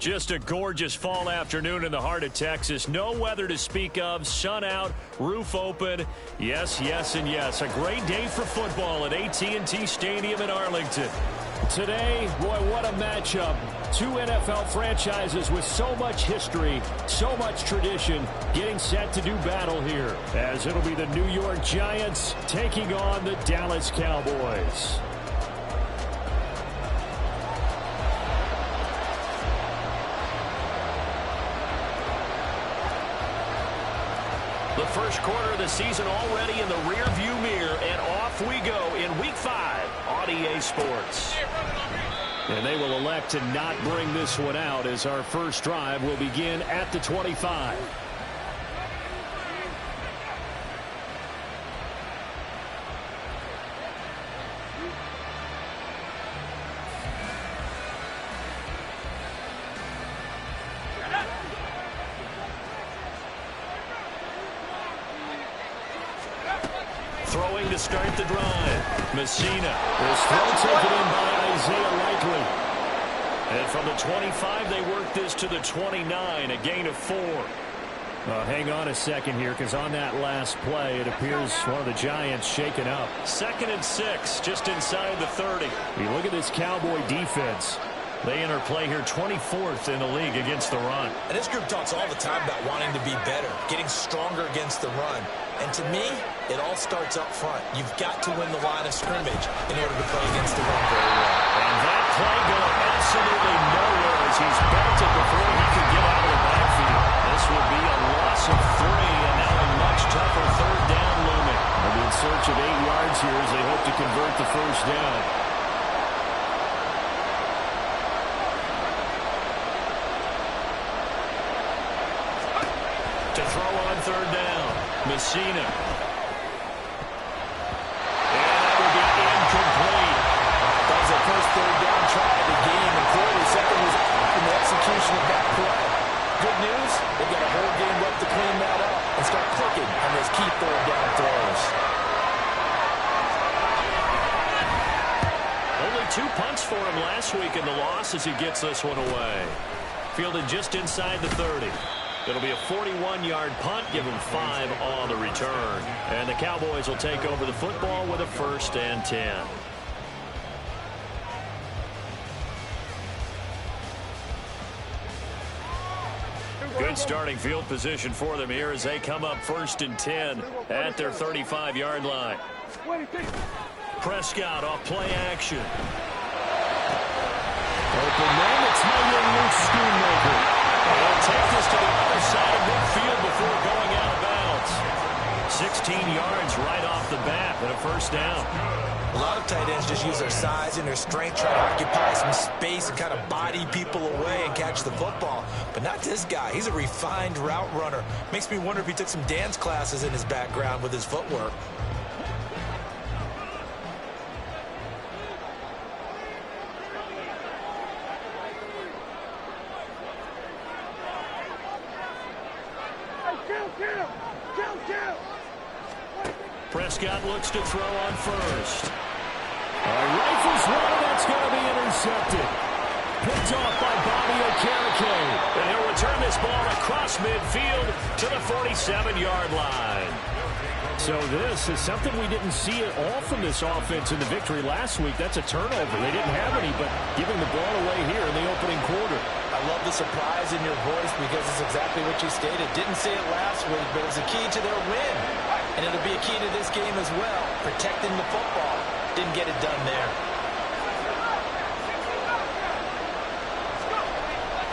Just a gorgeous fall afternoon in the heart of Texas. No weather to speak of. Sun out, roof open. Yes, yes, and yes. A great day for football at AT&T Stadium in Arlington. Today, boy, what a matchup. Two NFL franchises with so much history, so much tradition, getting set to do battle here, as it'll be the New York Giants taking on the Dallas Cowboys. The first quarter of the season already in the rearview mirror, and off we go in Week 5 on EA Sports. And they will elect to not bring this one out as our first drive will begin at the 25. Throwing to start the drive. Messina. This throw taken in by Isaiah Likely. And from the 25, they work this to the 29, a gain of 4. Hang on a second here, because on that last play, it appears one of the Giants shaken up. 2nd and 6, just inside the 30. You look at this Cowboy defense. They enter play here 24th in the league against the run. And this group talks all the time about wanting to be better, getting stronger against the run. And to me, it all starts up front. You've got to win the line of scrimmage in order to play against the run very well. And that play going absolutely nowhere as he's belted before he can get out of the backfield. This would be a loss of 3, and now a much tougher 3rd down looming. They'll be in search of 8 yards here as they hope to convert the first down. To throw on 3rd down, Messina. And that will be incomplete. That was the first 3rd down try of the game, and clearly second was in the execution of that play. Good news, they've got a whole game left to clean that up and start clicking on those key 3rd down throws. Only 2 punts for him last week in the loss as he gets this one away. Fielded just inside the 30. It'll be a 41-yard punt, give him 5 on the return. And the Cowboys will take over the football with a 1st and 10. Good starting field position for them here as they come up 1st and 10 at their 35-yard line. Prescott off play action. Open man, it's Mayor Luke Schoonmaker. They'll take this to the other side of midfield before going out of bounds. 16 yards right off the bat and a 1st down. A lot of tight ends just use their size and their strength, try to occupy some space and kind of body people away and catch the football. But not this guy. He's a refined route runner. Makes me wonder if he took some dance classes in his background with his footwork. Prescott looks to throw on 1st. Rifles one, that's going to be intercepted. Picked off by Bobby Okereke. And he'll return this ball across midfield to the 47-yard line. So this is something we didn't see at all from this offense in the victory last week. That's a turnover. They didn't have any, but giving the ball away here in the opening quarter. I love the surprise in your voice because it's exactly what you stated. Didn't say it last week, but it's a key to their win. And it'll be a key to this game as well, protecting the football. Didn't get it done there.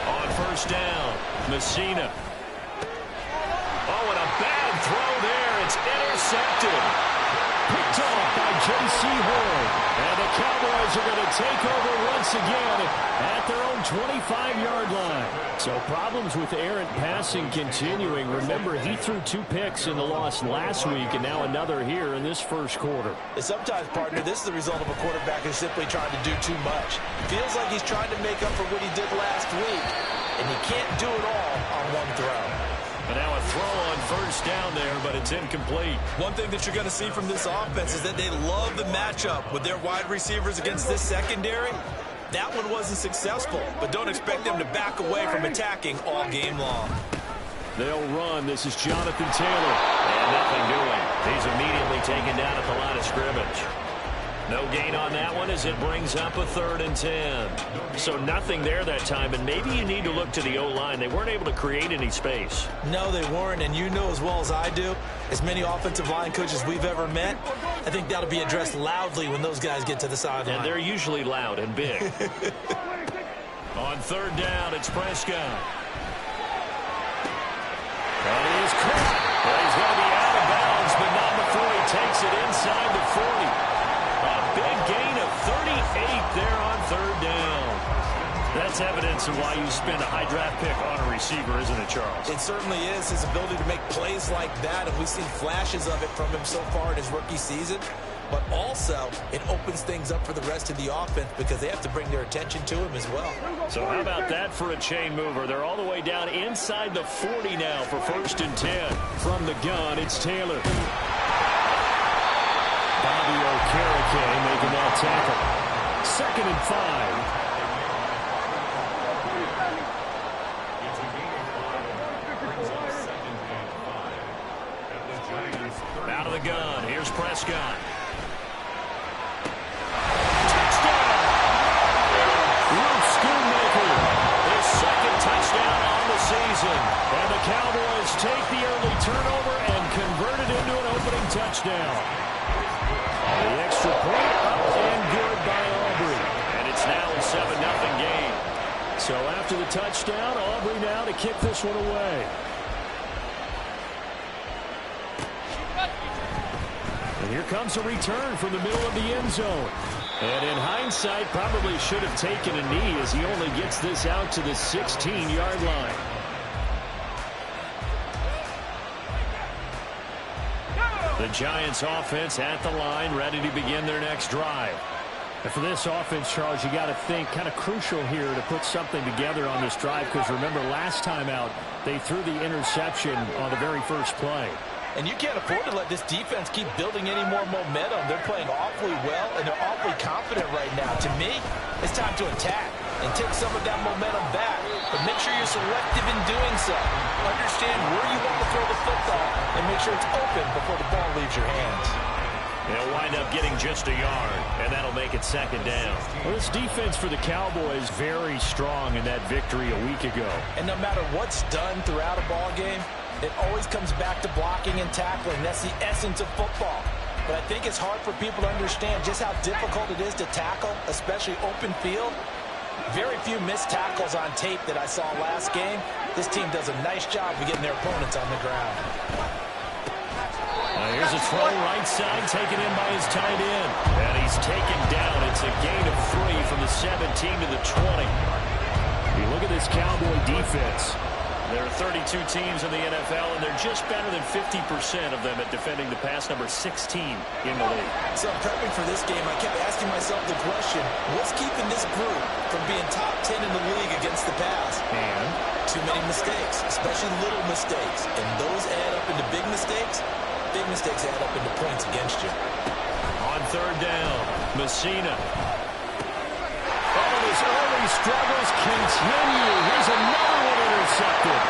On 1st down, Messina. Oh, and a bad throw there. It's intercepted. Picked off by J.C. Horn. And the Cowboys are going to take over once again at their own 25-yard line. So problems with errant passing continuing. Remember, he threw 2 picks in the loss last week and now another here in this first quarter. Sometimes, partner, this is the result of a quarterback who's simply trying to do too much. Feels like he's trying to make up for what he did last week, and he can't do it all on one throw. And now a throw on 1st down there, but it's incomplete. One thing that you're going to see from this offense is that they love the matchup with their wide receivers against this secondary. That one wasn't successful, but don't expect them to back away from attacking all game long. They'll run. This is Jonathan Taylor. And nothing doing. He's immediately taken down at the line of scrimmage. No gain on that one as it brings up a 3rd and 10. So nothing there that time, and maybe you need to look to the O-line. They weren't able to create any space. No, they weren't, and you know as well as I do, as many offensive line coaches we've ever met, I think that'll be addressed loudly when those guys get to the sideline. And they're usually loud and big. On 3rd down, it's Prescott. And he's caught. Well, he's going to be out of bounds, but not before he takes it inside the 40. A big gain of 38 there on 3rd down. That's evidence of why you spend a high draft pick on a receiver, isn't it, Charles? It certainly is. His ability to make plays like that, and we've seen flashes of it from him so far in his rookie season. But also, it opens things up for the rest of the offense because they have to bring their attention to him as well. So how about that for a chain mover? They're all the way down inside the 40 now for 1st and 10. From the gun, it's Taylor. Bobby Okereke making that tackle. 2nd and 5. Out of the gun, here's Prescott. Touchdown! Luke Schoonmaker, his 2nd touchdown on the season. And the Cowboys take the early turnover and convert it into an opening touchdown. The extra point up and good by Aubrey. And it's now a 7-0 game. So after the touchdown, Aubrey now to kick this one away. And here comes a return from the middle of the end zone. And in hindsight, probably should have taken a knee as he only gets this out to the 16-yard line. The Giants offense at the line, ready to begin their next drive. And for this offense, Charles, you got to think kind of crucial here to put something together on this drive, because remember last time out, they threw the interception on the very first play. And you can't afford to let this defense keep building any more momentum. They're playing awfully well, and they're awfully confident right now. To me, it's time to attack and take some of that momentum back. But make sure you're selective in doing so. Understand where you want to throw the football, and make sure it's open before the ball leaves your hands. They'll wind up getting just a yard, and that'll make it 2nd down. Well, this defense for the Cowboys very strong in that victory a week ago. And no matter what's done throughout a ball game, it always comes back to blocking and tackling. That's the essence of football. But I think it's hard for people to understand just how difficult it is to tackle, especially open field. Very few missed tackles on tape that I saw last game. This team does a nice job of getting their opponents on the ground. Here's a throw right side, taken in by his tight end. And he's taken down. It's a gain of 3 from the 17 to the 20. You look at this Cowboy defense. There are 32 teams in the NFL, and they're just better than 50% of them at defending the pass, number 16 in the league. So prepping for this game, I kept asking myself the question, what's keeping this group from being top 10 in the league against the pass? And too many mistakes, especially little mistakes. And those add up into big mistakes. Big mistakes add up into points against you. On 3rd down, Messina. His early struggles continue. Here's another one intercepted.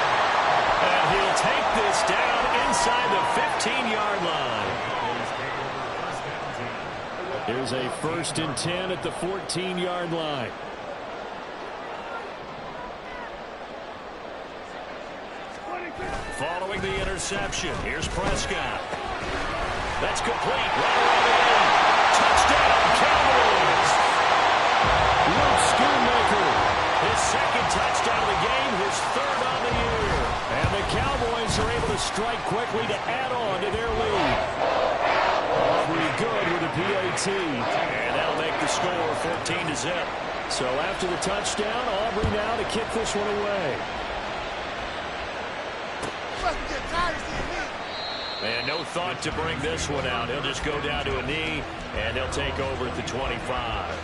And he'll take this down inside the 15-yard line. Here's a 1st and 10 at the 14-yard line. Following the interception, here's Prescott. That's complete. Right around the end. Touchdown, Cowboys. Luke Schoonmaker, his 2nd touchdown of the game, his 3rd on the year. And the Cowboys are able to strike quickly to add on to their lead. Aubrey good with a PAT. And that'll make the score 14-0. So after the touchdown, Aubrey now to kick this one away. And no thought to bring this one out. He'll just go down to a knee, and they'll take over at the 25.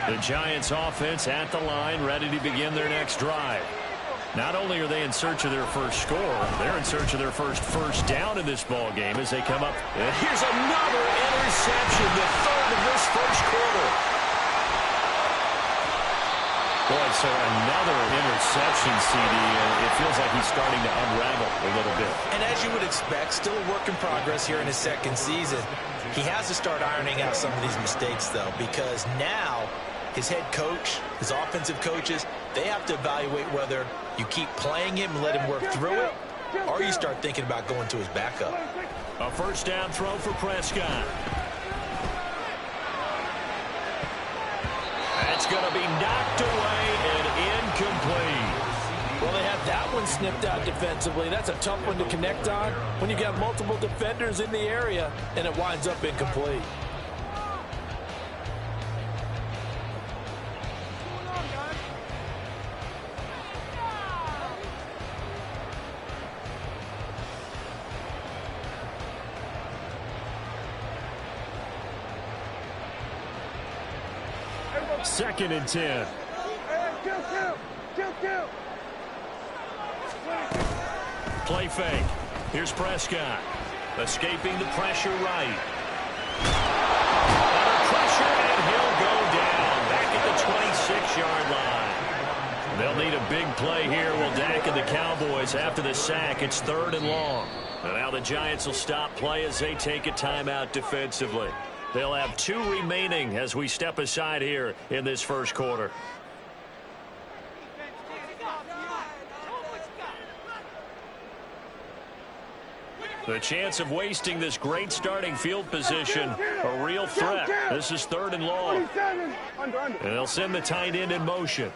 The Giants offense at the line, ready to begin their next drive. Not only are they in search of their first score, they're in search of their first down in this ball game as they come up. And here's another interception, the third of this first quarter. Boy, so another interception, CD, and it feels like he's starting to unravel a little bit. And as you would expect, still a work in progress here in his second season. He has to start ironing out some of these mistakes, though, because now his head coach, his offensive coaches, they have to evaluate whether you keep playing him and let him work through it, or you start thinking about going to his backup. A first down throw for Prescott. That's going to be knocked away and incomplete. Well, they have that one snipped out defensively. That's a tough one to connect on when you got multiple defenders in the area, and it winds up incomplete. Second and 10. Play fake. Here's Prescott. Escaping the pressure right. Under pressure, and he'll go down. Back at the 26-yard line. They'll need a big play here. Will Dak and the Cowboys after the sack. It's 3rd and long. And now the Giants will stop play as they take a timeout defensively. They'll have 2 remaining as we step aside here in this first quarter. The chance of wasting this great starting field position, a real threat. This is 3rd and long. And they'll send the tight end in motion.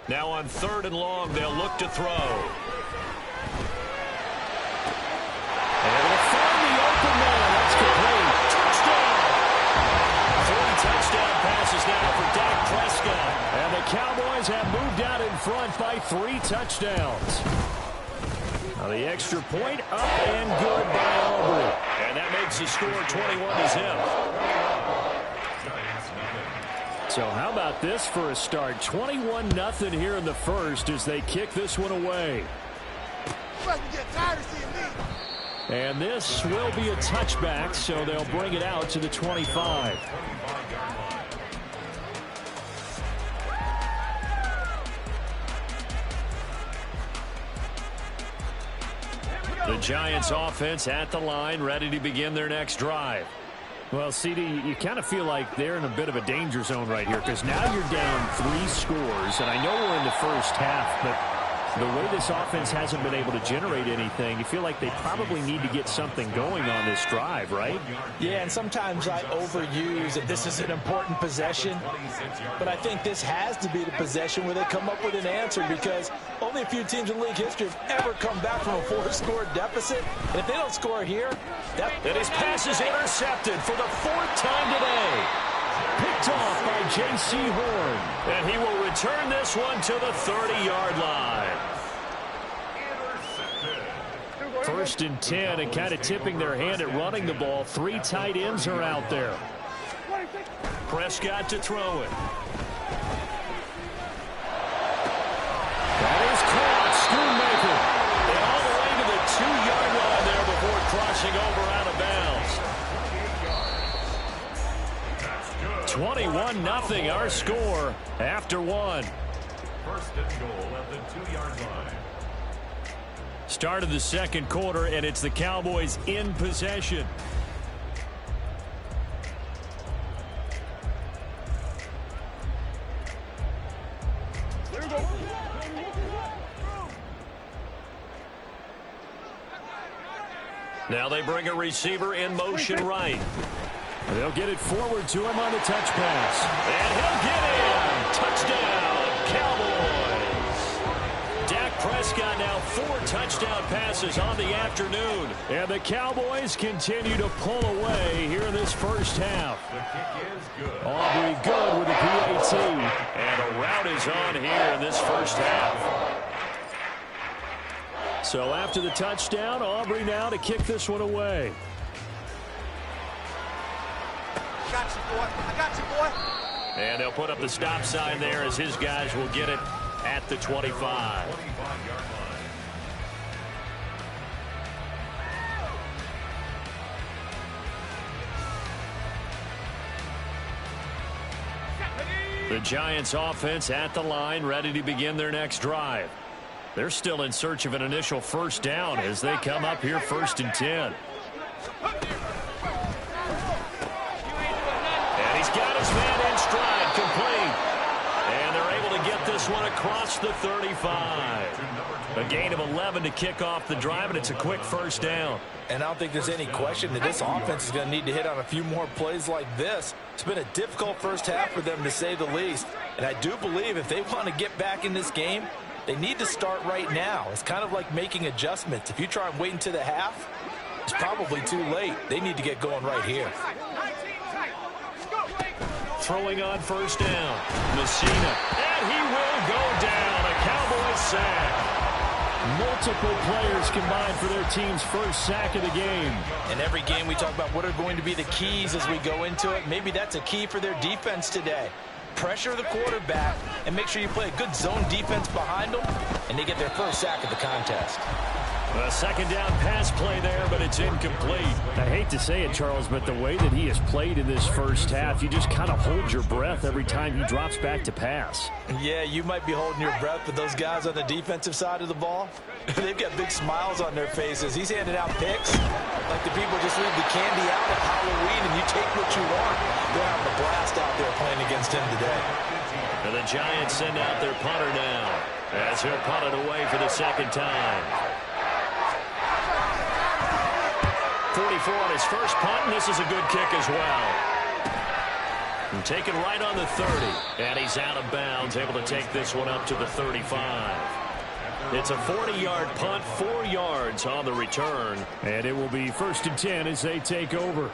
Now on 3rd and long, they'll look to throw. And they'll find the open man. That's complete. Touchdown! 3 touchdown passes now for Dak Prescott. And the Cowboys have moved out in front by 3 touchdowns. Now the extra point up and good by Aubrey. And that makes the score 21-0. So how about this for a start? 21-0 here in the first as they kick this one away. And this will be a touchback, so they'll bring it out to the 25. The Giants offense at the line, ready to begin their next drive. Well, CD, you kind of feel like they're in a bit of a danger zone right here because now you're down 3 scores, and I know we're in the first half, but the way this offense hasn't been able to generate anything, you feel like they probably need to get something going on this drive, right? Yeah, and sometimes I overuse that this is an important possession, but I think this has to be the possession where they come up with an answer because only a few teams in league history have ever come back from a 4-score deficit, and if they don't score here, and his pass is intercepted for the 4th time today. Picked off by J.C. Horn. And he will return this one to the 30-yard line. 1st and 10, and kind of tipping their hand at running the ball. 3 tight ends are out there. Prescott to throw it. That is caught. Schoonmaker. And all the way to the 2-yard line there before crossing over out of bounds. 21-0 our score after 1. 1st and goal at the 2-yard line. Start of the second quarter, and it's the Cowboys in possession. Now they bring a receiver in motion right. They'll get it forward to him on the touch pass. And he'll get in. Touchdown, Cowboys. Dak Prescott now 4 touchdown passes on the afternoon. And the Cowboys continue to pull away here in this first half. The kick is good. Aubrey good with the PAT. And a rout is on here in this first half. So after the touchdown, Aubrey now to kick this one away. And they'll put up the stop sign there as his guys will get it at the 25. The Giants offense at the line, ready to begin their next drive. They're still in search of an initial first down as they come up here 1st and 10. And he's got his man in stride, complete. And they're able to get this one across the 35. A gain of 11 to kick off the drive, and it's a quick first down. And I don't think there's any question that this offense is going to need to hit on a few more plays like this. It's been a difficult first half for them, to say the least. And I do believe if they want to get back in this game, they need to start right now. It's kind of like making adjustments. If you try and wait until the half, it's probably too late. They need to get going right here. Throwing on first down, Messina. And he will go down. A Cowboys sack. Multiple players combined for their team's first sack of the game. In every game we talk about what are going to be the keys as we go into it. Maybe that's a key for their defense today. Pressure the quarterback and make sure you play a good zone defense behind them, and they get their first sack of the contest. A second down pass play there, but it's incomplete. I hate to say it, Charles, but the way that he has played in this first half, you just kind of hold your breath every time he drops back to pass. Yeah, you might be holding your breath, but those guys on the defensive side of the ball, they've got big smiles on their faces. He's handing out picks like the people just leave the candy out at Halloween and you take what you want. They're having a blast out there playing against him today. And the Giants send out their punter now as he'll punt it away for the second time. 44 on his first punt, and this is a good kick as well. And taken right on the 30, and he's out of bounds, able to take this one up to the 35. It's a 40-yard punt, 4 yards on the return. And it will be 1st and 10 as they take over.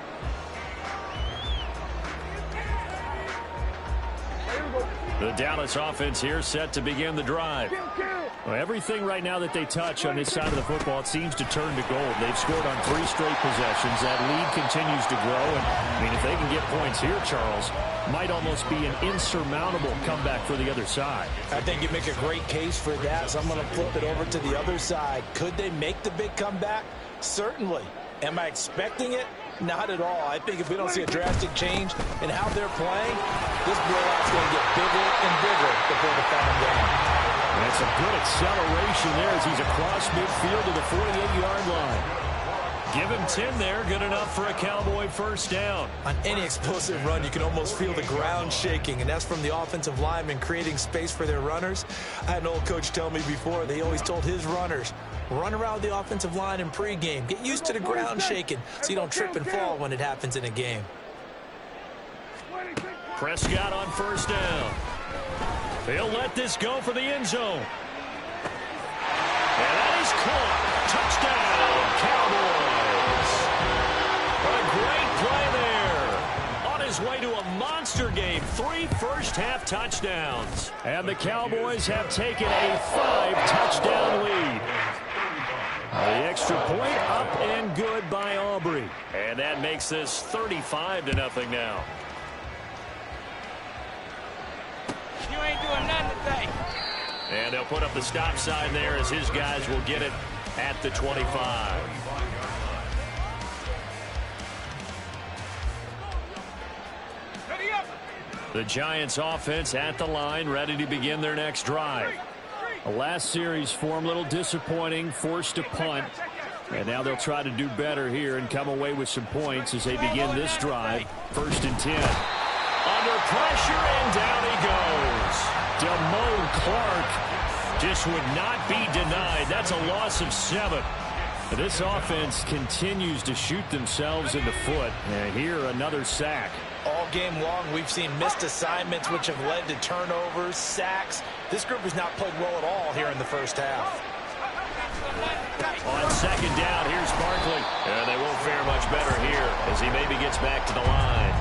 The Dallas offense here set to begin the drive. Well, everything right now that they touch on this side of the football, it seems to turn to gold. They've scored on 3 straight possessions. That lead continues to grow. And, I mean, if they can get points here, Charles, might almost be an insurmountable comeback for the other side. I think you make a great case for that, so I'm going to flip it over to the other side. Could they make the big comeback? Certainly. Am I expecting it? Not at all. I think if we don't see a drastic change in how they're playing, this blowout's going to get bigger and bigger before the final game. That's a good acceleration there as he's across midfield to the 48-yard line. Give him 10 there, good enough for a Cowboy first down. On any explosive run, you can almost feel the ground shaking, and that's from the offensive linemen creating space for their runners. I had an old coach tell me before, they always told his runners, run around the offensive line in pregame. Get used to the ground shaking so you don't trip and fall when it happens in a game. Prescott on first down. He'll let this go for the end zone. And that is caught. Touchdown, Cowboys. A great play there. On his way to a monster game. 3 first-half touchdowns. And the Cowboys have taken a 5-touchdown lead. The extra point up and good by Aubrey. And that makes this 35-0 now. You ain't doing nothing today. And they'll put up the stop sign there as his guys will get it at the 25. The Giants offense at the line, ready to begin their next drive. The last series form a little disappointing, forced to punt. And now they'll try to do better here and come away with some points as they begin this drive. 1st and 10. Under pressure, and down he goes. Damone Clark just would not be denied. That's a loss of 7. This offense continues to shoot themselves in the foot. And here, another sack. All game long, we've seen missed assignments, which have led to turnovers, sacks. This group has not played well at all here in the first half. On second down, here's Barkley. And they won't fare much better here as he maybe gets back to the line.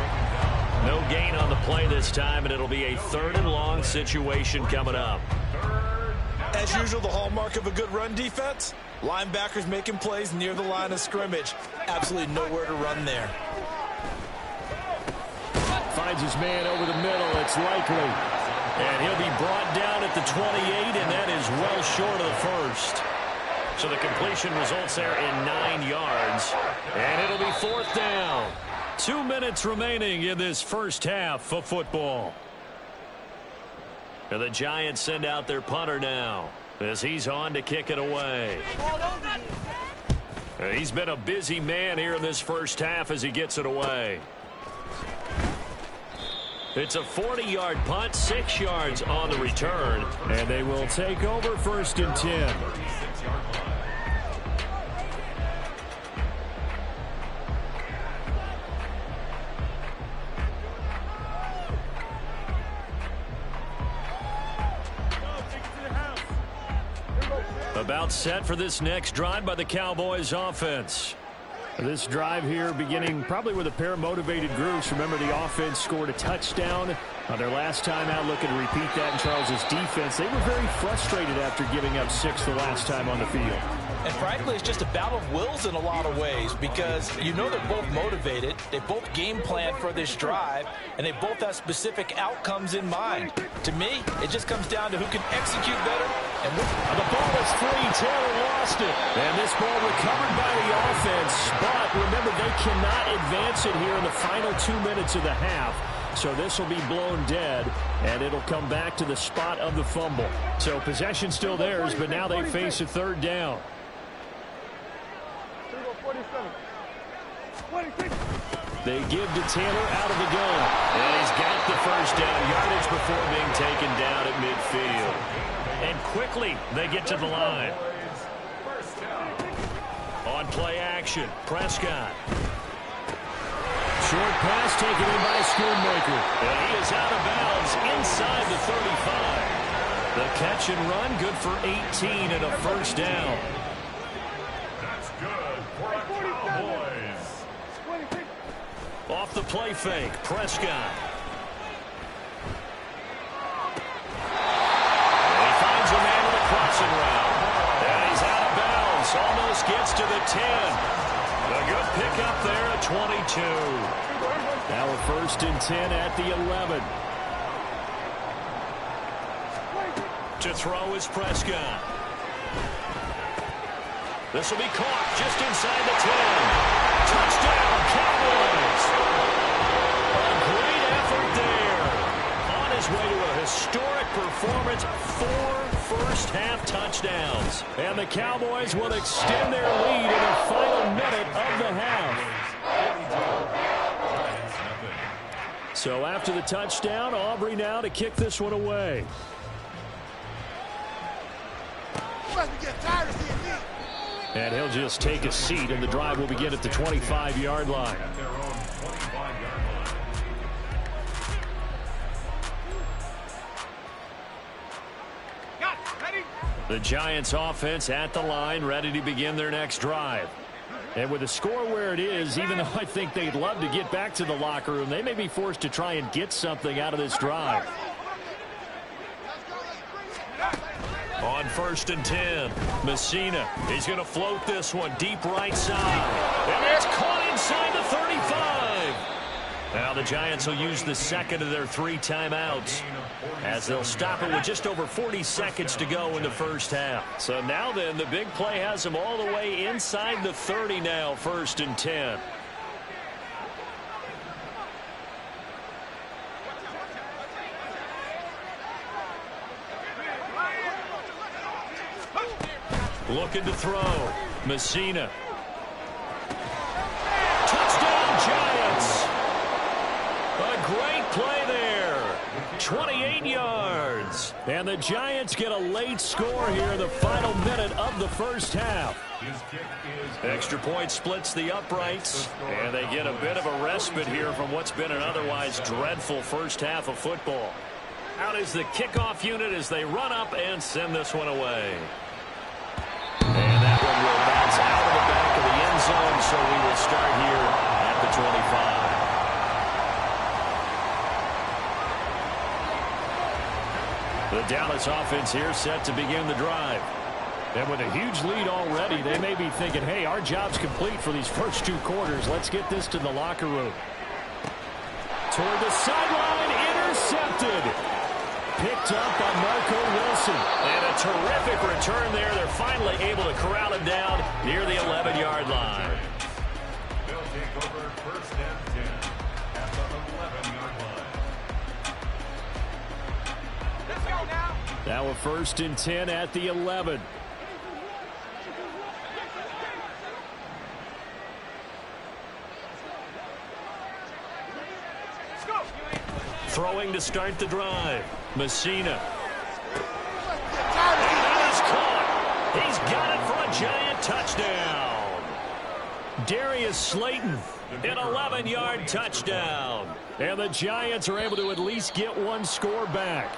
No gain on the play this time, and it'll be a 3rd and long situation coming up. As usual, the hallmark of a good run defense, linebackers making plays near the line of scrimmage. Absolutely nowhere to run there. finds his man over the middle. It's Likely. And he'll be brought down at the 28, and that is well short of the first. So the completion results there in 9 yards. And it'll be 4th down. 2 minutes remaining in this first half of football. And the Giants send out their punter now as he's on to kick it away. He's been a busy man here in this first half as he gets it away. It's a 40-yard punt, 6 yards on the return, and they will take over 1st and 10. About set for this next drive by the Cowboys offense. This drive here beginning probably with a pair of motivated groups. Remember, the offense scored a touchdown on their last time out, looking to repeat that in Charles's defense. They were very frustrated after giving up 6 the last time on the field. And frankly, it's just a battle of wills in a lot of ways because you know they're both motivated. They both game plan for this drive, and they both have specific outcomes in mind. To me, it just comes down to who can execute better. And the ball is free. Taylor lost it. And this ball recovered by the offense. But remember, they cannot advance it here in the final 2 minutes of the half. So this will be blown dead, and it'll come back to the spot of the fumble. So possession still theirs, but now they face a 3rd down. They give to Taylor out of the gun. And he's got the 1st down yardage before being taken down at midfield. And quickly they get to the line. On play action, Prescott. Short pass taken in by Schoonmaker. And he is out of bounds inside the 35. The catch and run good for 18 and a 1st down. That's good for a Cowboys. Off the play fake, Prescott. And he finds a man with a crossing route. And he's out of bounds. Almost gets to the 10. A good pickup there at 22. Now a 1st and 10 at the 11. To throw is Prescott. This will be caught just inside the 10. Touchdown, Cowboys. A great effort there. On his way to a historic performance, 4 first-half touchdowns. And the Cowboys will extend their lead in the final minute of the half. So after the touchdown, Aubrey now to kick this one away. And he'll just take a seat, and the drive will begin at the 25-yard line. The Giants offense at the line, ready to begin their next drive. And with the score where it is, even though I think they'd love to get back to the locker room, they may be forced to try and get something out of this drive. On 1st and 10, Messina. He's going to float this one deep right side. And it's caught inside the 35. Now the Giants will use the 2nd of their 3 timeouts as they'll stop it with just over 40 seconds to go in the first half. So now then, the big play has them all the way inside the 30 now, 1st and 10. Looking to throw. Messina. Touchdown, Giants. A great play there. 28 yards. And the Giants get a late score here in the final minute of the first half. Extra point splits the uprights, and they get a bit of a respite here from what's been an otherwise dreadful first half of football. Out is the kickoff unit as they run up and send this one away. And that one will bounce out of the back of the end zone, so we will start here at the 25. The Dallas offense here set to begin the drive. And with a huge lead already, they may be thinking, hey, our job's complete for these first 2 quarters. Let's get this to the locker room. toward the sideline, intercepted. Picked up by Marco Wilson. And a terrific return there. They're finally able to corral him down near the 11-yard line. They'll take over first and 10 at the 11-yard line. Let's go now. Now a first and 10 at the 11. Throwing to start the drive. Messina. He's caught. He's got it for a giant touchdown. Darius Slayton, an 11-yard touchdown. And the Giants are able to at least get one score back.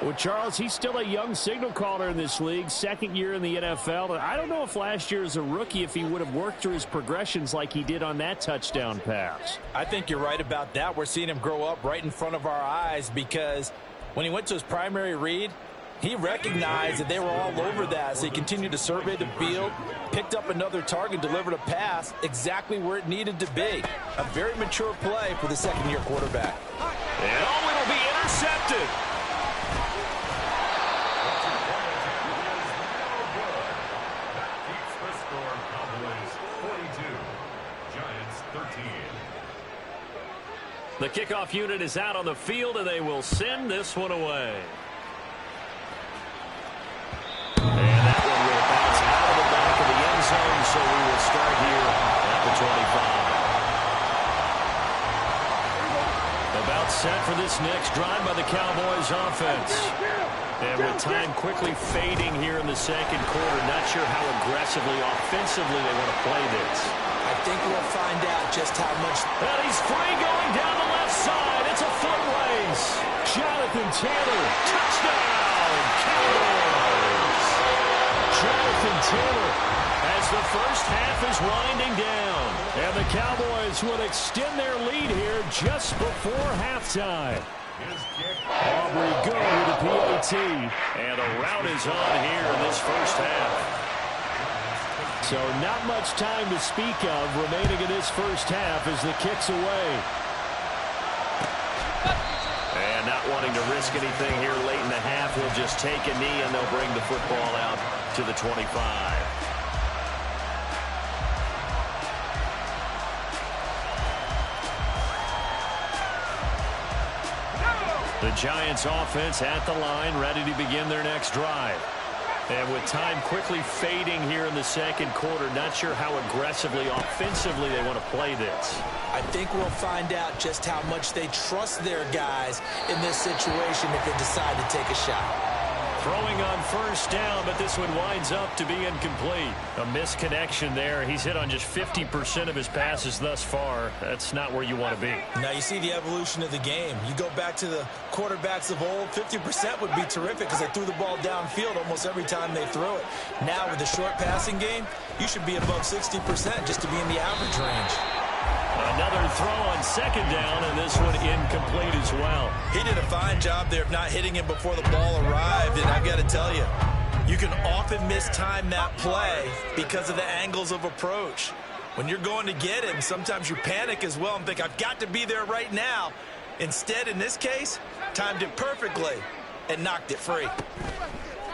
Well, Charles, he's still a young signal caller in this league, second year in the NFL. And I don't know if last year as a rookie, if he would have worked through his progressions like he did on that touchdown pass. I think you're right about that. We're seeing him grow up right in front of our eyes because when he went to his primary read, he recognized that they were all over that. So he continued to survey the field, picked up another target, delivered a pass exactly where it needed to be. A very mature play for the second-year quarterback. And oh, it'll be intercepted. The kickoff unit is out on the field, and they will send this one away. And that one will bounce out of the back of the end zone, so we will start here at the 25. About set for this next drive by the Cowboys offense. And with time quickly fading here in the second quarter, not sure how aggressively, offensively they want to play this. I think we'll find out just how much. And he's free going down the left side. It's a foot race. Jonathan Taylor, Touchdown, Cowboys. Jonathan Taylor. As the first half is winding down. And the Cowboys will extend their lead here just before halftime. Aubrey go with the PAT. And a rout is on here in this first half. So not much time to speak of remaining in this first half as the kick's away. And not wanting to risk anything here late in the half, he'll just take a knee and they'll bring the football out to the 25. The Giants offense at the line, ready to begin their next drive. And with time quickly fading here in the second quarter, not sure how aggressively, offensively they want to play this. I think we'll find out just how much they trust their guys in this situation if they decide to take a shot. Throwing on first down, but this one winds up to be incomplete. A misconnection there. He's hit on just 50% of his passes thus far. That's not where you want to be. Now you see the evolution of the game. You go back to the quarterbacks of old, 50% would be terrific because they threw the ball downfield almost every time they threw it. Now with the short passing game, you should be above 60% just to be in the average range. Another throw on second down, and this one incomplete as well. He did a fine job there of not hitting him before the ball arrived, and I've got to tell you, you can often mistime that play because of the angles of approach. When you're going to get him, sometimes you panic as well and think, I've got to be there right now. Instead, in this case, timed it perfectly and knocked it free.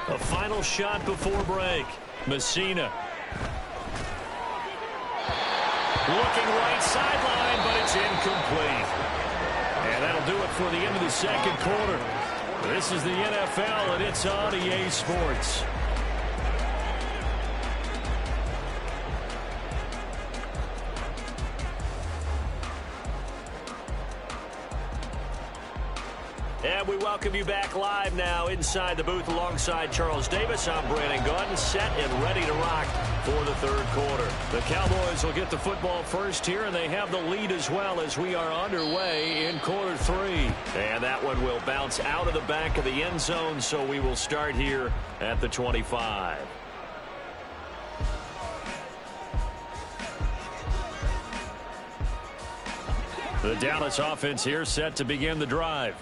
A final shot before break. Messina. Looking right sideline, but it's incomplete. And that'll do it for the end of the second quarter. This is the NFL, and it's on EA Sports. And we welcome you back live now inside the booth alongside Charles Davis. I'm Brandon Gunn, set and ready to rock for the third quarter. The Cowboys will get the football first here, and they have the lead as well as we are underway in quarter three. And that one will bounce out of the back of the end zone, so we will start here at the 25. The Dallas offense here set to begin the drive.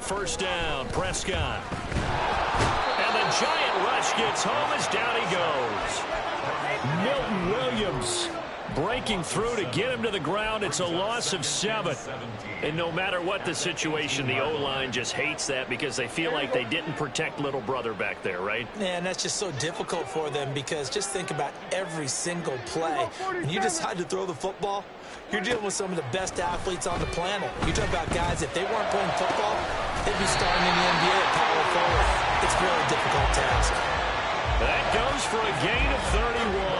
First down, Prescott. And the giant rush gets home as down he goes. Milton Williams breaking through to get him to the ground. It's a loss of 7. And no matter what the situation, the O-line just hates that because they feel like they didn't protect little brother back there, right? Yeah, and that's just so difficult for them because just think about every single play. When you decide to throw the football, you're dealing with some of the best athletes on the planet. You talk about guys, if they weren't playing football, they'd be starting in the NBA at power forward. It's a really difficult task. That goes for a gain of 31.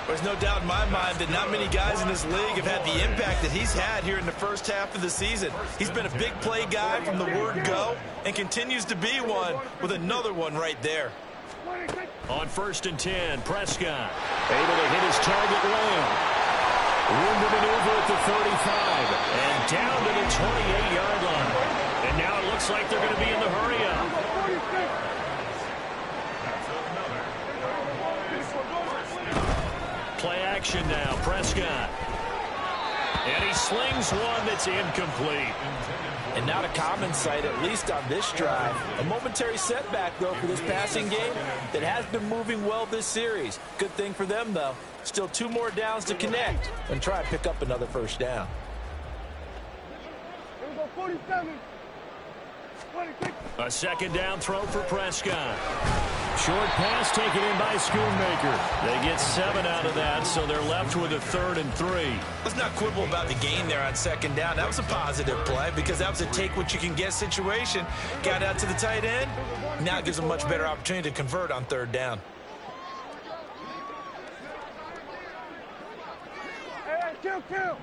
There's no doubt in my mind that not many guys in this league have had the impact that he's had here in the first half of the season. He's been a big play guy from the word go and continues to be one with another one right there. On 1st and 10, Prescott able to hit his target Lamb. Room to maneuver at the 35 and down to the 28-yard line. And now it looks like they're going to be in the hurry-up. Play action now, Prescott. And he slings one that's incomplete. And not a common sight, at least on this drive. A momentary setback, though, for this passing game that has been moving well this series. Good thing for them, though. Still 2 more downs to connect and try and pick up another first down. A 2nd down throw for Prescott. Short pass taken in by Schoonmaker. They get 7 out of that, so they're left with a 3rd and 3. Let's not quibble about the gain there on 2nd down. That was a positive play because that was a take-what-you-can-get situation. Got out to the tight end. Now it gives them a much better opportunity to convert on 3rd down. Kill.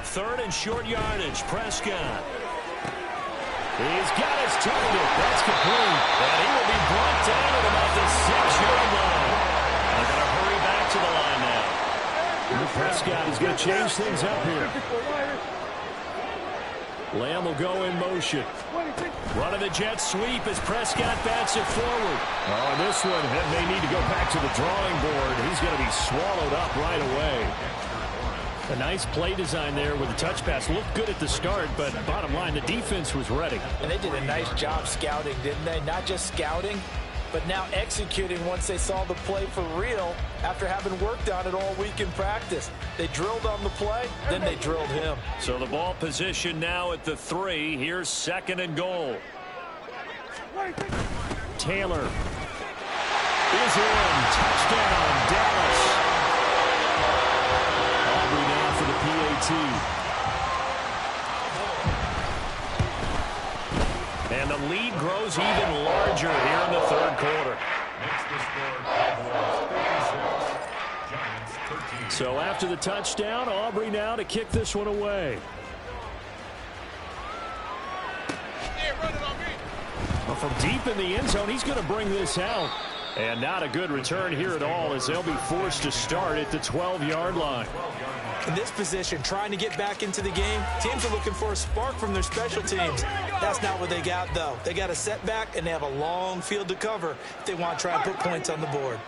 3rd and short yardage, Prescott. He's got his target. That's complete. And he will be brought down at about the 6-yard line. They're going to hurry back to the line now. Prescott is going to change things up here. Lamb will go in motion. Running the jet sweep as Prescott bats it forward. Oh, this one may need to go back to the drawing board. He's going to be swallowed up right away. A nice play design there with the touch pass. Looked good at the start, but bottom line, the defense was ready. And they did a nice job scouting, didn't they? Not just scouting, but now executing once they saw the play for real after having worked on it all week in practice. They drilled on the play, then they drilled him. So the ball position now at the 3. Here's 2nd and goal. Taylor is in. Touchdown, Dallas. Aubrey now for the PAT. And the lead grows even larger here in the 3rd quarter. So after the touchdown, Aubrey now to kick this one away. Well, from deep in the end zone, he's going to bring this out. And not a good return here at all as they'll be forced to start at the 12-yard line. In this position, trying to get back into the game, teams are looking for a spark from their special teams. That's not what they got, though. They got a setback, and they have a long field to cover if they want to try and put points on the board.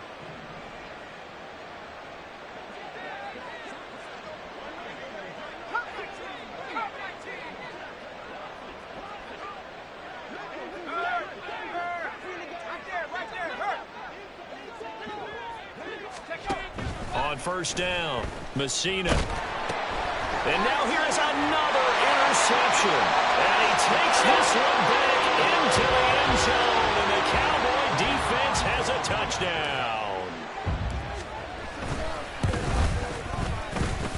On 1st down, Messina. And now here is another interception. And he takes this one back into the end zone. And the Cowboy defense has a touchdown.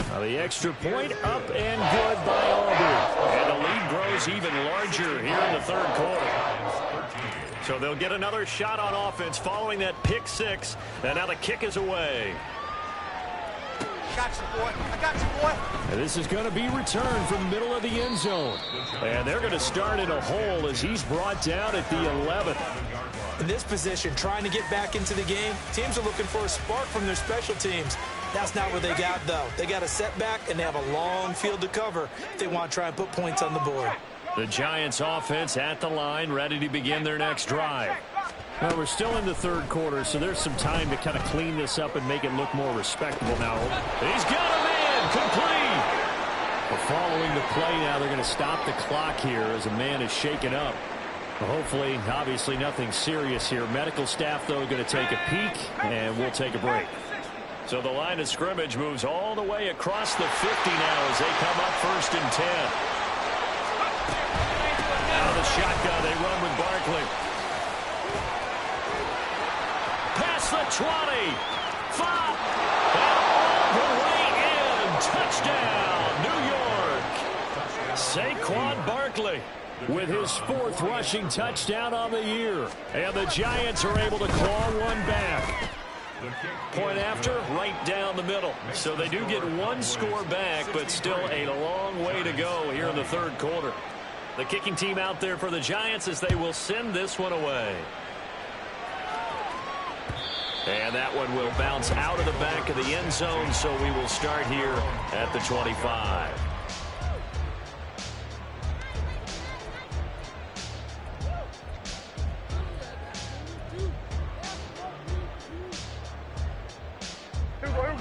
Now the extra point up and good by Aubrey. And the lead grows even larger here in the 3rd quarter. So they'll get another shot on offense following that pick 6. And now the kick is away. I got you, boy. And this is going to be returned from the middle of the end zone. And they're going to start in a hole as he's brought down at the 11th. In this position, trying to get back into the game, teams are looking for a spark from their special teams. That's not what they got, though. They got a setback, and they have a long field to cover if they want to try and put points on the board. The Giants offense at the line, ready to begin their next drive. Well, we're still in the 3rd quarter, so there's some time to kind of clean this up and make it look more respectable now. He's got him in, complete. Well, following the play now, they're going to stop the clock here as a man is shaken up. Well, hopefully, obviously nothing serious here. Medical staff, though, going to take a peek, and we'll take a break. So the line of scrimmage moves all the way across the 50 now as they come up 1st and 10. Now the shotgun, they run with Barkley. Past the 20. 5. And all the way in. Touchdown, New York. Saquon Barkley with his 4th rushing touchdown on the year. And the Giants are able to claw one back. Point after, right down the middle. So they do get one score back, but still a long way to go here in the 3rd quarter. The kicking team out there for the Giants as they will send this one away. And that one will bounce out of the back of the end zone, so we will start here at the 25.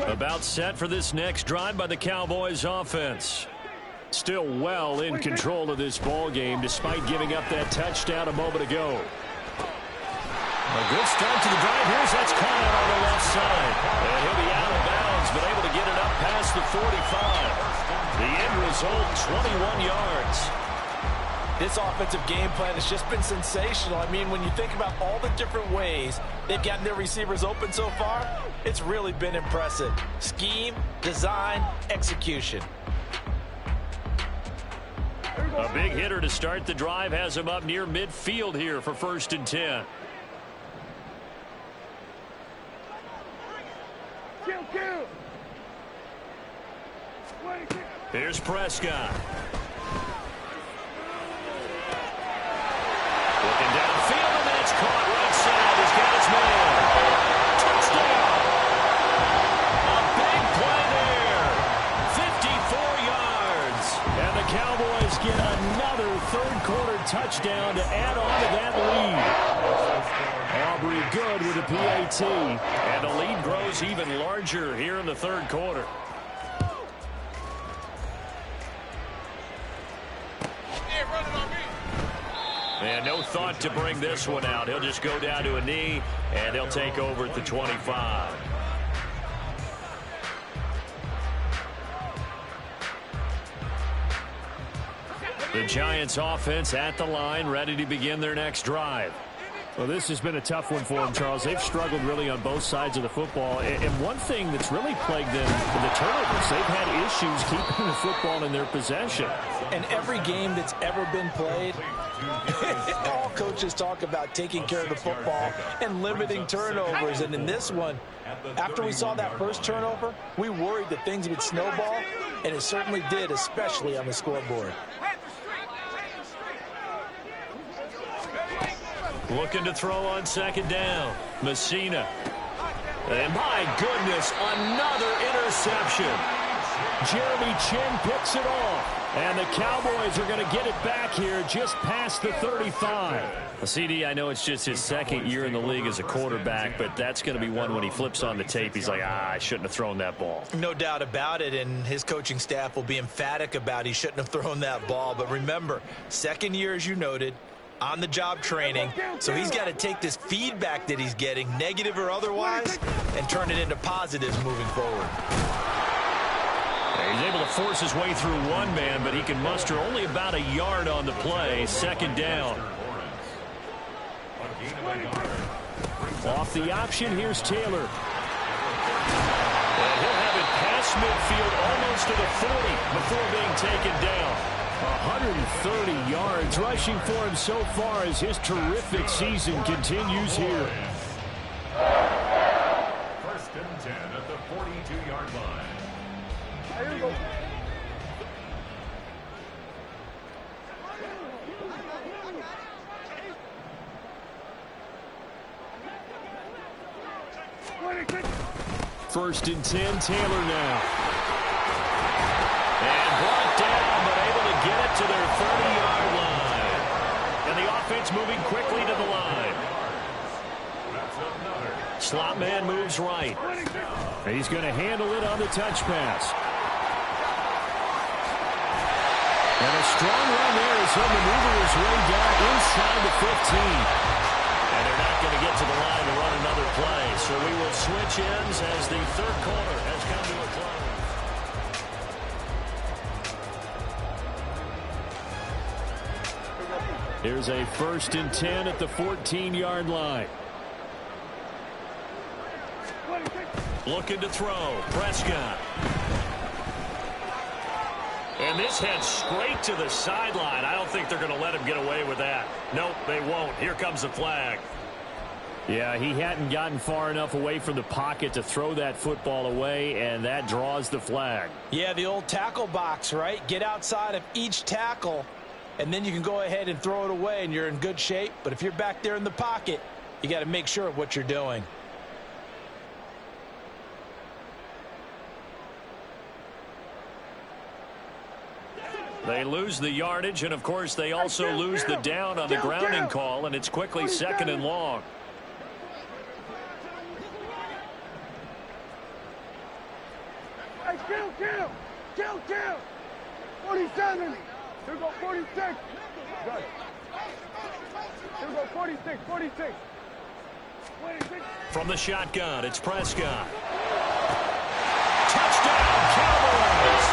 About set for this next drive by the Cowboys offense. Still well in control of this ball game despite giving up that touchdown a moment ago. A good start to the drive. Here's that's caught out on the left side. And he'll be out of bounds, but able to get it up past the 45. The end result, 21 yards. This offensive game plan has just been sensational. I mean, when you think about all the different ways they've gotten their receivers open so far, it's really been impressive. Scheme, design, execution. A big hitter to start the drive has him up near midfield here for 1st and 10. Here's Prescott. Looking downfield, and that's caught right side. He's got his man. Touchdown. A big play there. 54 yards. And the Cowboys get another 3rd quarter touchdown to add on to that lead. Aubrey good with a PAT. And the lead grows even larger here in the 3rd quarter. And no thought to bring this one out. He'll just go down to a knee, and they'll take over at the 25. The Giants offense at the line, ready to begin their next drive. Well, this has been a tough one for them, Charles. They've struggled really on both sides of the football. And one thing that's really plagued them, the turnovers. They've had issues keeping the football in their possession. And every game that's ever been played, all coaches talk about taking care of the football and limiting turnovers. And in this one, after we saw that first turnover, we worried that things would snowball, and it certainly did, especially on the scoreboard. Looking to throw on 2nd down. Messina. And my goodness, another interception. Jeremy Chinn picks it off. And the Cowboys are going to get it back here just past the 35. CD, I know it's just his 2nd year in the league as a quarterback, but that's going to be one when he flips on the tape. He's like, I shouldn't have thrown that ball. No doubt about it, and his coaching staff will be emphatic about he shouldn't have thrown that ball. But remember, 2nd year, as you noted, on-the-job training, so he's got to take this feedback that he's getting, negative or otherwise, and turn it into positives moving forward. He's able to force his way through one man, but he can muster only about a yard on the play. 2nd down. Off the option, here's Taylor. And he'll have it past midfield almost to the 40 before being taken down. 130 yards rushing for him so far as his terrific season continues here. 1st and 10 at the 42-yard line. Here we go. First and 10, Taylor now. And brought down, but able to get it to their 30-yard line. And the offense moving quickly to the line. Slot man moves right. He's going to handle it on the touch pass. And a strong run there as he'll maneuver his way down inside the 15. And they're not going to get to the line to run another play. So we will switch ends as the third quarter has come to a close. Here's a 1st and 10 at the 14-yard line. Looking to throw. Prescott. And this heads straight to the sideline. I don't think they're going to let him get away with that. Nope, they won't. Here comes the flag. Yeah, he hadn't gotten far enough away from the pocket to throw that football away, and that draws the flag. Yeah, the old tackle box, right? Get outside of each tackle, and then you can go ahead and throw it away, and you're in good shape. But if you're back there in the pocket, you got to make sure of what you're doing. They lose the yardage, and, of course, they also lose the down on the grounding call, and it's quickly 2nd and long. Hey, kill! 47! Here we go, 46! Good. Here we go, 46! 26! From the shotgun, it's Prescott. Touchdown, Cowboys!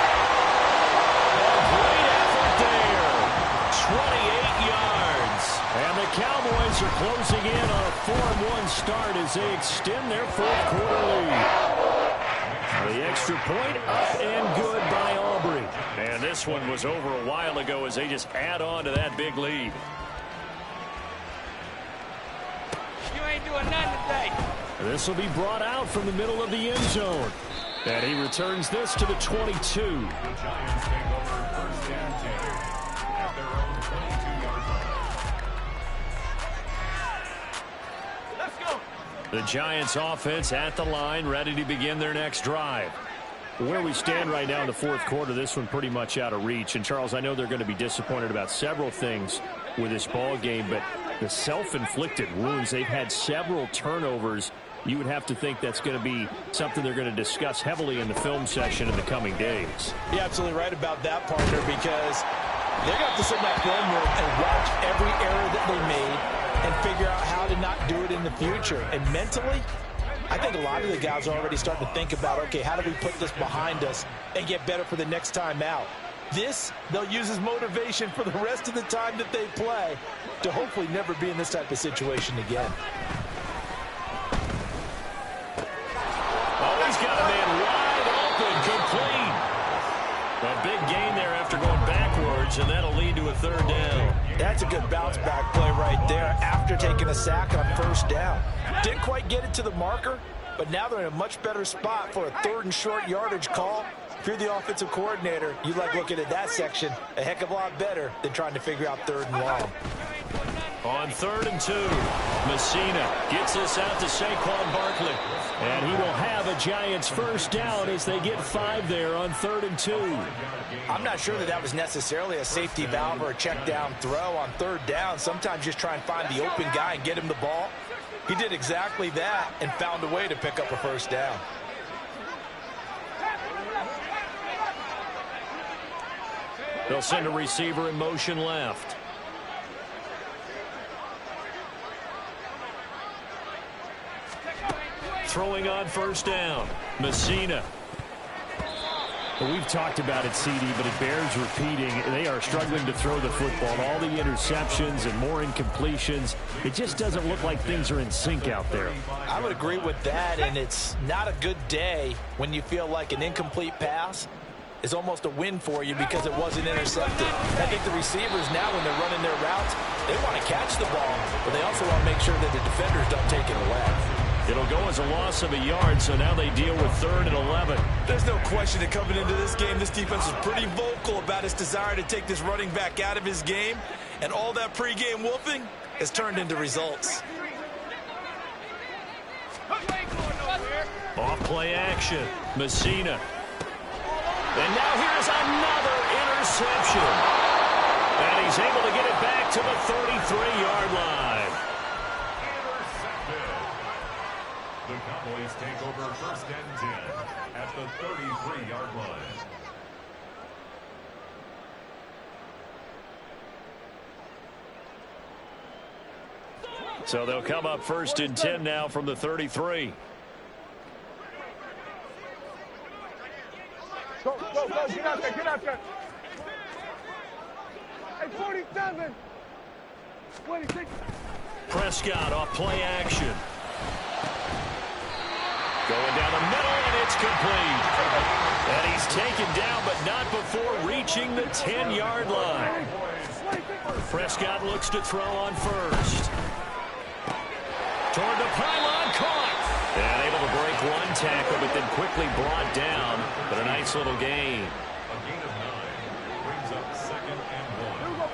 Great effort there. 28 yards. And the Cowboys are closing in on a 4-1 start as they extend their 4th quarter lead. The extra point up and good by Aubrey. And this one was over a while ago as they just add on to that big lead. You ain't doing nothing today. This will be brought out from the middle of the end zone. And he returns this to the 22. The Giants take over 1st and 10 at their own 22-yard line. Let's go. The Giants offense at the line, ready to begin their next drive. Where we stand right now in the 4th quarter, this one pretty much out of reach. And, Charles, I know they're going to be disappointed about several things with this ball game, but the self-inflicted wounds, they've had several turnovers. You would have to think that's going to be something they're going to discuss heavily in the film session in the coming days. You're absolutely right about that, partner, because they're going to have to sit in that film room and watch every error that they made and figure out how to not do it in the future. And mentally, I think a lot of the guys are already starting to think about, okay, how do we put this behind us and get better for the next time out? This, they'll use as motivation for the rest of the time that they play to hopefully never be in this type of situation again. Oh, he's got a man wide open, complete. A big gain there after going backwards, and that'll lead to a 3rd down. That's a good bounce back play right there after taking a sack on 1st down. Didn't quite get it to the marker, but now they're in a much better spot for a 3rd and short yardage call. If you're the offensive coordinator, you like looking at that section a heck of a lot better than trying to figure out 3rd and long. On 3rd and 2, Messina gets this out to Saquon Barkley. And he will have a Giants 1st down as they get 5 there on 3rd and 2. I'm not sure that was necessarily a safety valve or a check down throw on 3rd down. Sometimes just try and find the open guy and get him the ball. He did exactly that and found a way to pick up a 1st down. They'll send a receiver in motion left. Throwing on 1st down, Messina. We've talked about it, CD, but it bears repeating. They are struggling to throw the football. All the interceptions and more incompletions. It just doesn't look like things are in sync out there. I would agree with that, and it's not a good day when you feel like an incomplete pass is almost a win for you because it wasn't intercepted. I think the receivers now, when they're running their routes, they want to catch the ball, but they also want to make sure that the defenders don't take it away. It'll go as a loss of a yard, so now they deal with 3rd and 11. There's no question that coming into this game, this defense was pretty vocal about its desire to take this running back out of his game, and all that pregame wolfing has turned into results. Off play action, Messina. And now here's another interception. And he's able to get it back to the 33-yard line. The Cowboys take over 1st and 10 at the 33-yard line. So they'll come up 1st and 10 now from the 33. Go, go, go. Get out there, get out there. Hey, 47. 26. Prescott off play action. Going down the middle, and it's complete. And he's taken down, but not before reaching the 10-yard line. Prescott looks to throw on first. Toward the pylon, caught. And able to break one tackle, but then quickly brought down. But a nice little gain. A gain of 9 brings up 2nd and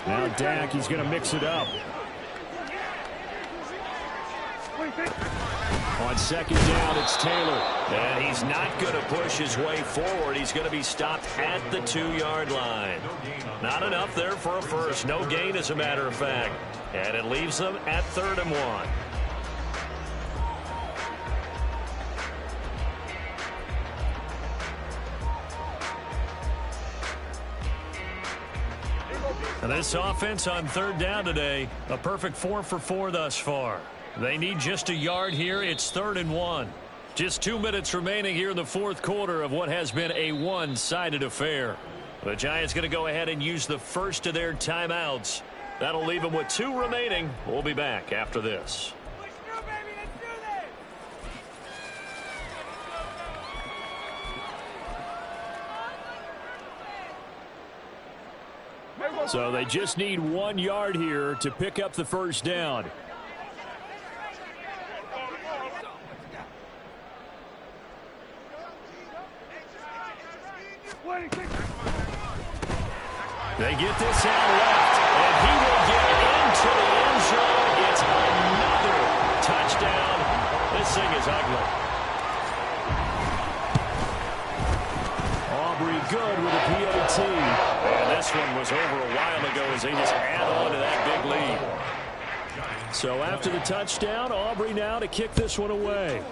1. Now Dak, he's going to mix it up. On 2nd down, it's Taylor. And he's not going to push his way forward. He's going to be stopped at the 2-yard line. Not enough there for a first. No gain, as a matter of fact. And it leaves them at 3rd and 1. And this offense on 3rd down today, a perfect 4 for 4 thus far. They need just a yard here. It's 3rd and 1. Just 2 minutes remaining here in the 4th quarter of what has been a one-sided affair. The Giants going to go ahead and use the first of their timeouts. That'll leave them with 2 remaining. We'll be back after this. So they just need 1 yard here to pick up the 1st down. They get this out left, and he will get into the end zone. It's another touchdown. This thing is ugly. Aubrey good with a PAT. And this one was over a while ago as they just add on to that big lead. So after the touchdown, Aubrey now to kick this one away.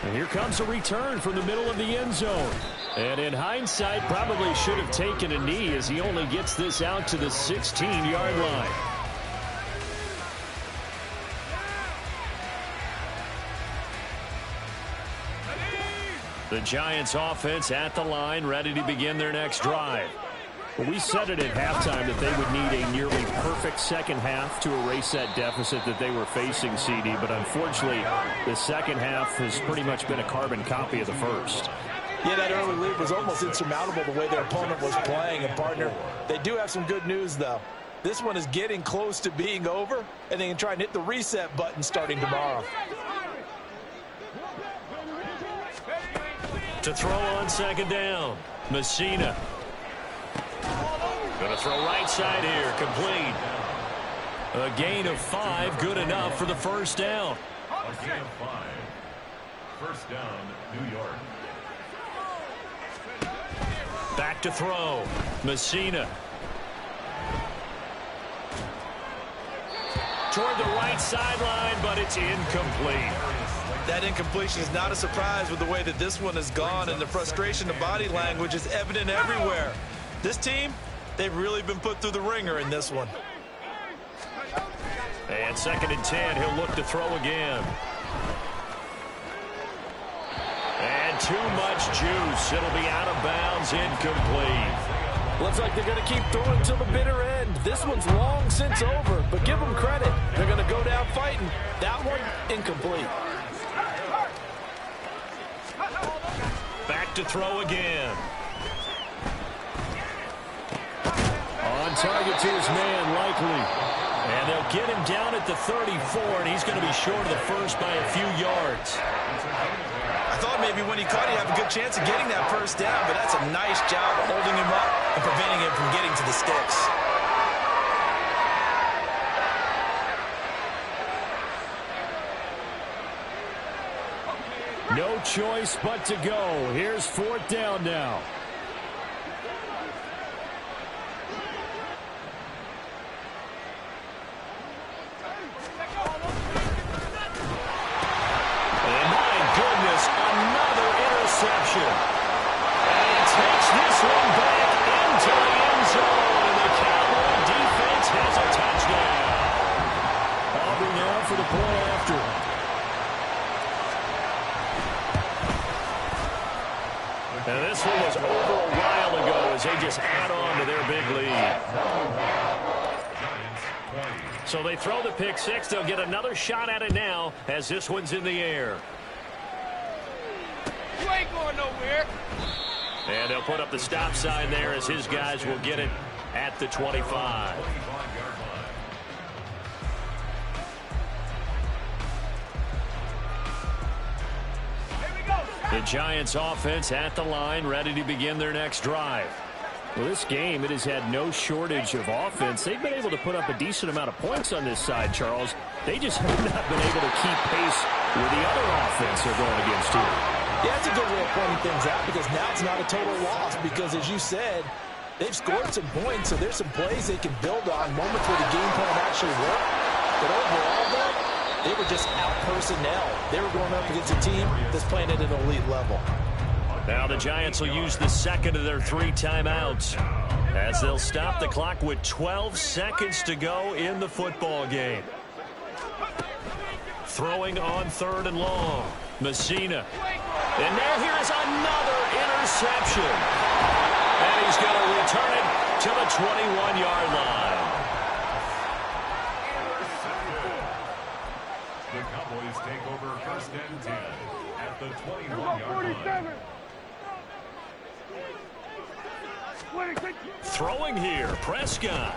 And here comes a return from the middle of the end zone. And in hindsight, probably should have taken a knee as he only gets this out to the 16-yard line. The Giants offense at the line, ready to begin their next drive. Well, we said it at halftime that they would need a nearly perfect second half to erase that deficit that they were facing, CD. But unfortunately, the second half has pretty much been a carbon copy of the first. Yeah, that early lead was almost insurmountable the way their opponent was playing. And, partner, they do have some good news, though. This one is getting close to being over, and they can try and hit the reset button starting tomorrow. To throw on 2nd down, Messina. Going to throw right side here, complete. A gain of 5, good enough for the 1st down. A gain of 5. 1st down, New York. Back to throw, Messina. Toward the right sideline, but it's incomplete. That incompletion is not a surprise with the way that this one has gone, and the frustration of body language is evident everywhere. This team, they've really been put through the ringer in this one. And 2nd and 10, he'll look to throw again. And too much juice. It'll be out of bounds, incomplete. Looks like they're going to keep throwing till the bitter end. This one's long since over, but give them credit. They're going to go down fighting. That one, incomplete. Back to throw again. On target to his man, Likely. And they'll get him down at the 34, and he's going to be short of the first by a few yards. I thought maybe when he caught, he'd have a good chance of getting that 1st down, but that's a nice job holding him up and preventing him from getting to the sticks. No choice but to go. Here's 4th down now. And my goodness, another interception. And he takes this one back into the end zone. And the Cowboy So they throw the pick six. They'll get another shot at it now as this one's in the air. You ain't going nowhere. And they'll put up the stop sign there as his guys will get it at the 25. The Giants offense at the line, ready to begin their next drive. Well, this game, it has had no shortage of offense. They've been able to put up a decent amount of points on this side, Charles. They just have not been able to keep pace with the other offense they're going against here. Yeah, that's a good way of pointing things out because now it's not a total loss because, as you said, they've scored some points, so there's some plays they can build on, moments where the game plan actually worked. But overall, though, they were just out personnel. They were going up against a team that's playing at an elite level. Now the Giants will use the second of their 3 timeouts as they'll stop the clock with 12 seconds to go in the football game. Throwing on 3rd and long. Messina. And now here is another interception. And he's going to return it to the 21-yard line. The Cowboys take over 1st and 10 at the 21-yard line. Twenty-six. Throwing here, Prescott.